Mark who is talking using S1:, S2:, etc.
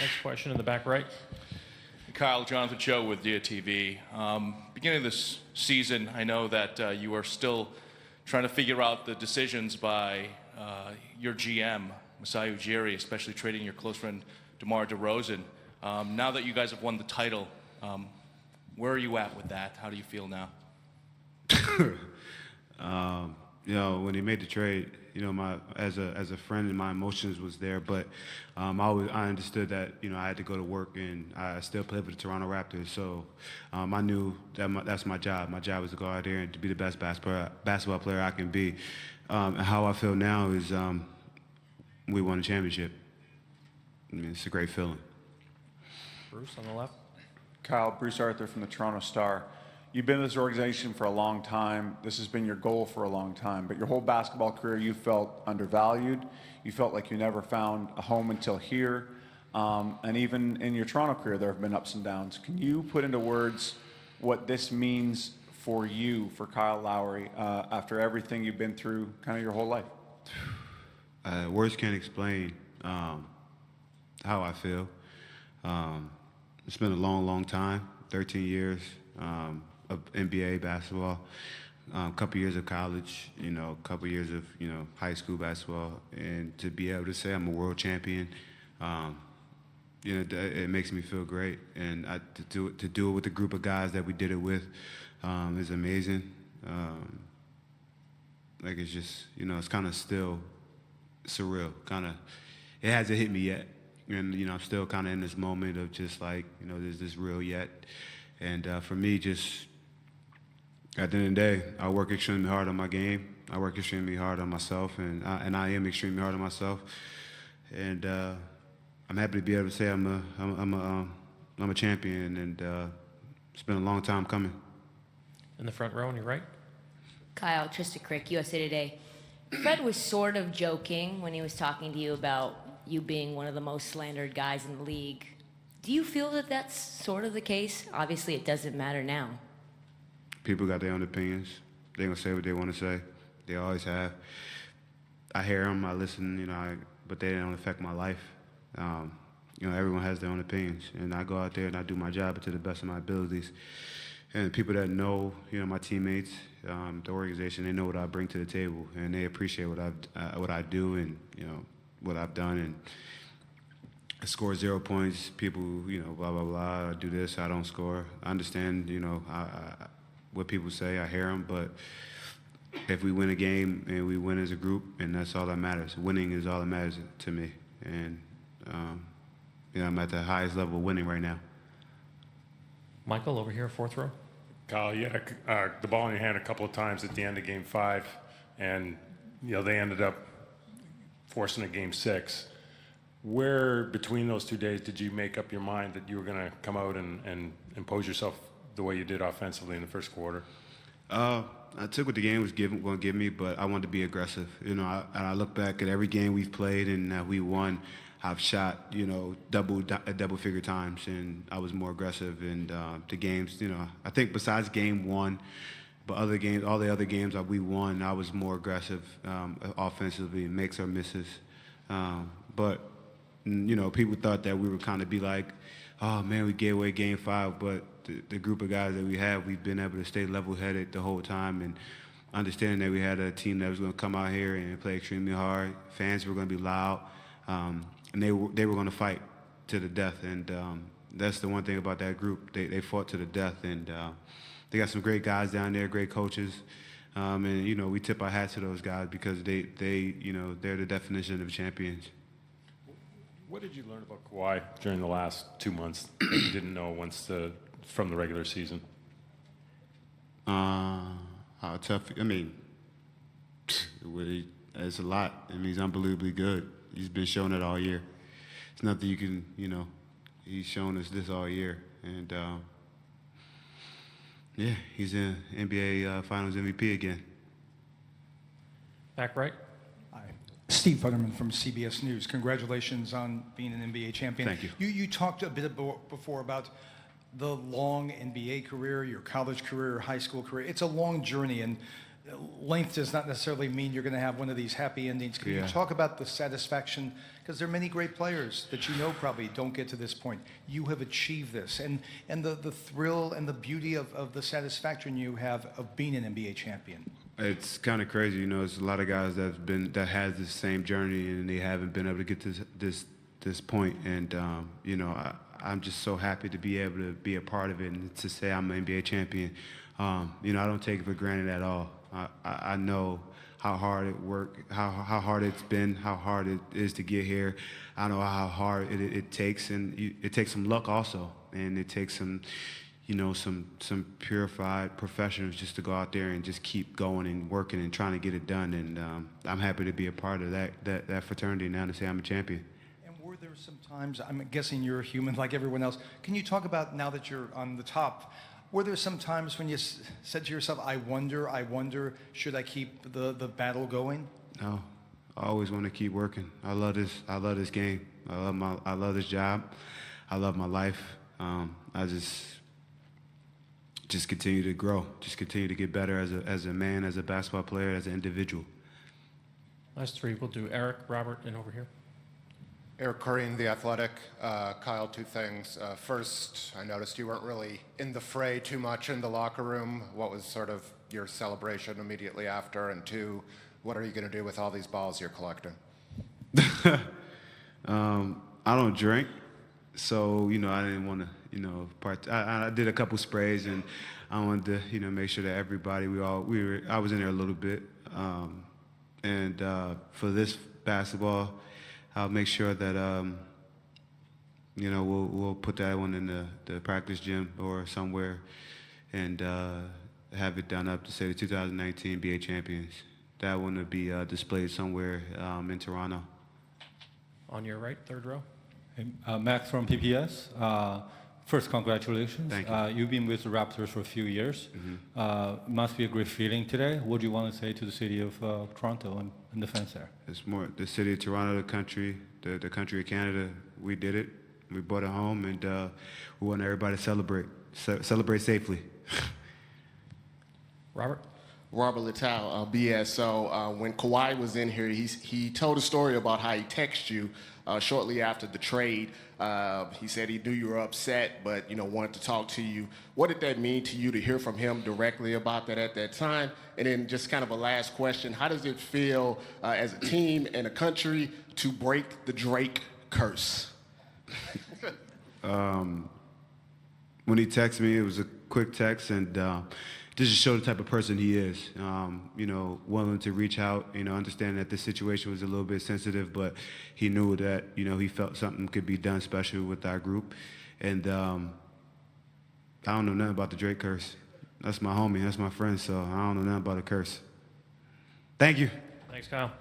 S1: Next question in the back right.
S2: Kyle, Jonathan Cho with Dia TV. Beginning of this season, I know that you are still trying to figure out the decisions by your GM, Masai Ujiri, especially trading your close friend DeMar DeRozan. Now that you guys have won the title, where are you at with that? How do you feel now?
S3: You know, when he made the trade, you know, as a friend, my emotions was there, but I understood that, you know, I had to go to work, and I still played for the Toronto Raptors, so I knew that that's my job. My job was to go out there and to be the best basketball player I can be. And how I feel now is we won a championship. I mean, it's a great feeling.
S1: Bruce on the left.
S4: Kyle, Bruce Arthur from the Toronto Star. You've been in this organization for a long time. This has been your goal for a long time, but your whole basketball career, you felt undervalued. You felt like you never found a home until here. And even in your Toronto career, there have been ups and downs. Can you put into words what this means for you, for Kyle Lowry, after everything you've been through kind of your whole life?
S3: Words can't explain how I feel. It's been a long, long time, 13 years. Of NBA basketball, a couple years of college, you know, a couple years of, you know, high school basketball, and to be able to say I'm a world champion, you know, it makes me feel great. And to do it with the group of guys that we did it with is amazing. Like, it's just, you know, it's kind of still surreal. It hasn't hit me yet, and you know, I'm still kind of in this moment of just like, you know, is this real yet? And for me, just at the end of the day, I work extremely hard on my game. I work extremely hard on myself, and I am extremely hard on myself. And I'm happy to be able to say I'm a champion, and it's been a long time coming.
S1: In the front row on your right.
S5: Kyle, Trista Crick, USA Today. Fred was sort of joking when he was talking to you about you being one of the most slandered guys in the league. Do you feel that that's sort of the case? Obviously, it doesn't matter now.
S3: People got their own opinions. They're going to say what they want to say. They always have. I hear them, I listen, you know, but they don't affect my life. You know, everyone has their own opinions. And I go out there and I do my job to the best of my abilities. And people that know, you know, my teammates, the organization, they know what I bring to the table. And they appreciate what I do and, you know, what I've done. And I score 0 points, people, you know, blah, blah, blah, I do this, I don't score. I understand, you know, what people say, I hear them, but if we win a game and we win as a group, and that's all that matters. Winning is all that matters to me. And, you know, I'm at the highest level of winning right now.
S1: Michael, over here, fourth row.
S6: Kyle, you had the ball in your hand a couple of times at the end of Game 5, and, you know, they ended up forcing a Game 6. Where between those 2 days did you make up your mind that you were going to come out and impose yourself the way you did offensively in the first quarter?
S3: I took what the game was going to give me, but I wanted to be aggressive. You know, I look back at every game we've played and we won. I've shot, you know, double figure times, and I was more aggressive. And the games, you know, I think besides Game 1, but other games, all the other games that we won, I was more aggressive offensively, makes or misses. But you know, people thought that we would kind of be like, oh man, we gave away Game 5, but the group of guys that we have, we've been able to stay level-headed the whole time, and understanding that we had a team that was going to come out here and play extremely hard. Fans were going to be loud, and they were going to fight to the death. And that's the one thing about that group. They fought to the death, and they got some great guys down there, great coaches. And you know, we tip our hats to those guys because they you know, they're the definition of champions.
S6: What did you learn about Kawhi during the last 2 months that you didn't know from the regular season?
S3: How tough, I mean, it's a lot. I mean, he's unbelievably good. He's been showing it all year. It's nothing you can, you know, he's shown us this all year. And, yeah, he's an NBA Finals MVP again.
S1: Back right.
S7: Hi. Steve Futterman from CBS News. Congratulations on being an NBA champion.
S3: Thank you.
S7: You talked a bit before about the long NBA career, your college career, high school career. It's a long journey, and length does not necessarily mean you're going to have one of these happy endings. Can you
S3: Yeah.
S7: talk about the satisfaction? Because there are many great players that you know probably don't get to this point. You have achieved this, and the thrill and the beauty of the satisfaction you have of being an NBA champion.
S3: It's kind of crazy, you know. There's a lot of guys that has the same journey and they haven't been able to get to this point. And you know, I'm just so happy to be able to be a part of it and to say I'm an NBA champion. You know, I don't take it for granted at all. I know how hard how hard it's been, how hard it is to get here. I know how hard it takes, and it takes some luck also, and it takes some, you know, some purified professionals just to go out there and just keep going and working and trying to get it done. And I'm happy to be a part of that fraternity now, to say I'm a champion.
S7: And were there some times, I'm guessing you're a human like everyone else, can you talk about, now that you're on the top, were there some times when you said to yourself, I wonder, should I keep the battle going?
S3: No, I always want to keep working. I love this game. I love this job. I love my life. I just continue to grow, just continue to get better as a man, as a basketball player, as an individual.
S1: Last three, we'll do Eric, Robert, and over here.
S8: Eric Curry, The Athletic. Kyle, two things. First, I noticed you weren't really in the fray too much in the locker room. What was sort of your celebration immediately after? And two, what are you going to do with all these balls you're collecting?
S3: I don't drink, so, you know, I didn't want to, you know, I did a couple sprays, and I wanted to, you know, make sure that everybody, I was in there a little bit. And for this basketball, I'll make sure that, you know, we'll put that one in the practice gym or somewhere, and have it done up to say the 2019 NBA champions. That one will be displayed somewhere in Toronto.
S1: On your right, third row.
S9: Max from PPS. First, congratulations.
S3: Thank you.
S9: You've been with the Raptors for a few years.
S3: Mm-hmm.
S9: Must be a great feeling today. What do you want to say to the city of Toronto and the fans there?
S3: It's more the city of Toronto, the country of Canada. We did it. We brought it home, and we want everybody to celebrate safely.
S1: Robert.
S10: Robert Littal, BSO. When Kawhi was in here, he told a story about how he texted you shortly after the trade. He said he knew you were upset, but, you know, wanted to talk to you. What did that mean to you to hear from him directly about that at that time? And then just kind of a last question, how does it feel as a team and a country to break the Drake curse?
S3: When he texted me, it was a quick text, and just to show the type of person he is. You know, willing to reach out, you know, understanding that this situation was a little bit sensitive, but he knew that, you know, he felt something could be done special with our group. And I don't know nothing about the Drake curse. That's my homie, that's my friend, so I don't know nothing about a curse. Thank you.
S1: Thanks, Kyle.